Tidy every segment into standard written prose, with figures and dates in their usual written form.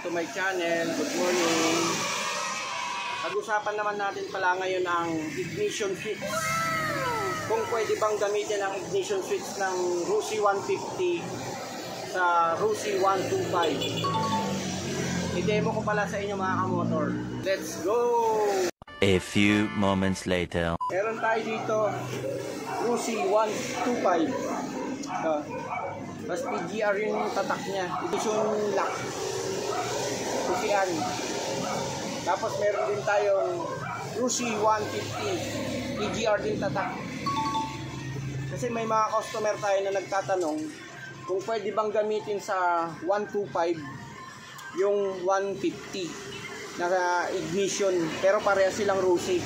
to my channel. Good morning. Pag-usapan naman natin pala ngayon ang ignition switch. Kung pwede bang gamitin ang ignition switch ng RUSI 150 sa RUSI 125. I-demo ko pala sa inyo mga kamotor. Let's go! A few moments later. Meron tayo dito RUSI 125. Mas PGR yung tatak niya. Ignition lock. Kusian. Tapos meron din tayong RUSI 150. PGR din tatak. Kasi may mga customer tayo na nagtatanong kung pwede bang gamitin sa 125 yung 150 na ignition, pero pareha silang RUSI.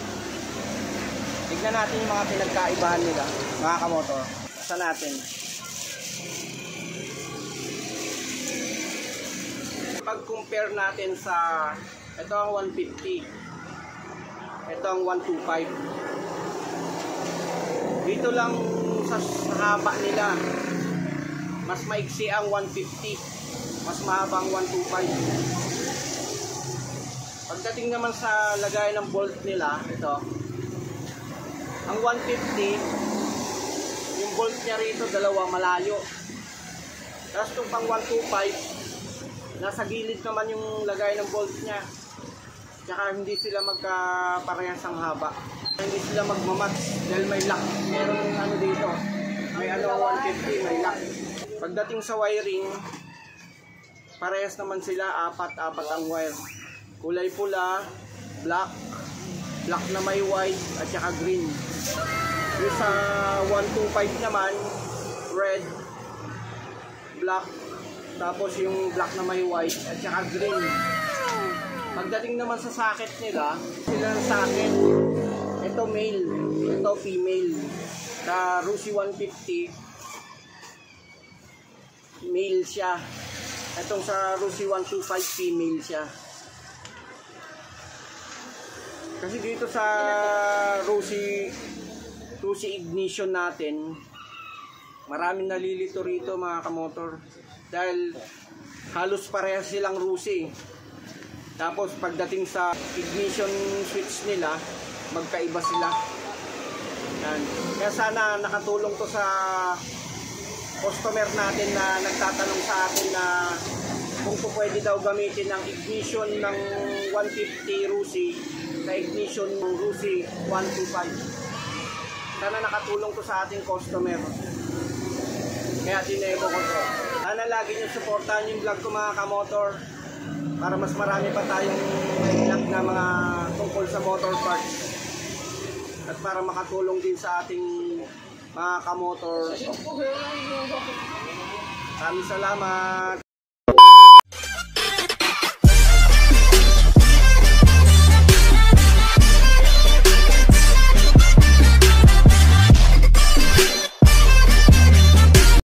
Tignan natin yung mga pinagkaibahan nila, mga kamotor. Sa natin. Pag-compare natin sa ito ang 150, ito ang 125. Dito lang sa haba nila, mas maiksi ang 150, mas mahaba ang 125. Pagdating naman sa lagay ng bolt nila, ito ang 150, yung bolt niya rito dalawa malayo. Tapos itong pang 125, nasa gilid naman yung lagay ng bolt niya. Tsaka hindi sila magkaparehas ang haba. Hindi sila magmamatch dahil may lock. Meron ano dito, may ano 150, may lock. Pagdating sa wiring, parehas naman sila, apat ang wire. Kulay pula, black na may white at saka green. Yung sa 125 naman, red, black, tapos yung black na may white at saka green. Pagdating naman sa socket nila, sila ng socket, ito male, ito female. Sa RUSI 150, male siya. Itong sa RUSI 125, female siya. Kasi dito sa RUSI ignition natin, maraming nalilito rito mga kamotor. Dahil halos parehas silang RUSI. Tapos pagdating sa ignition switch nila, magkaiba sila. Yan. Kaya sana nakatulong to sa customer natin na nagtatanong sa atin na kung pwede daw gamitin ang ignition ng 150 RUSI sa ignition ng RUSI 125. Sana nakatulong to sa ating customer. Kaya dinemo ko to. Sana lagi nyo supportahan yung vlog ko mga kamotor para mas marami pa tayong vlog na mga tungkol sa motor parts at para makatulong din sa ating mga kamotor. Maraming salamat.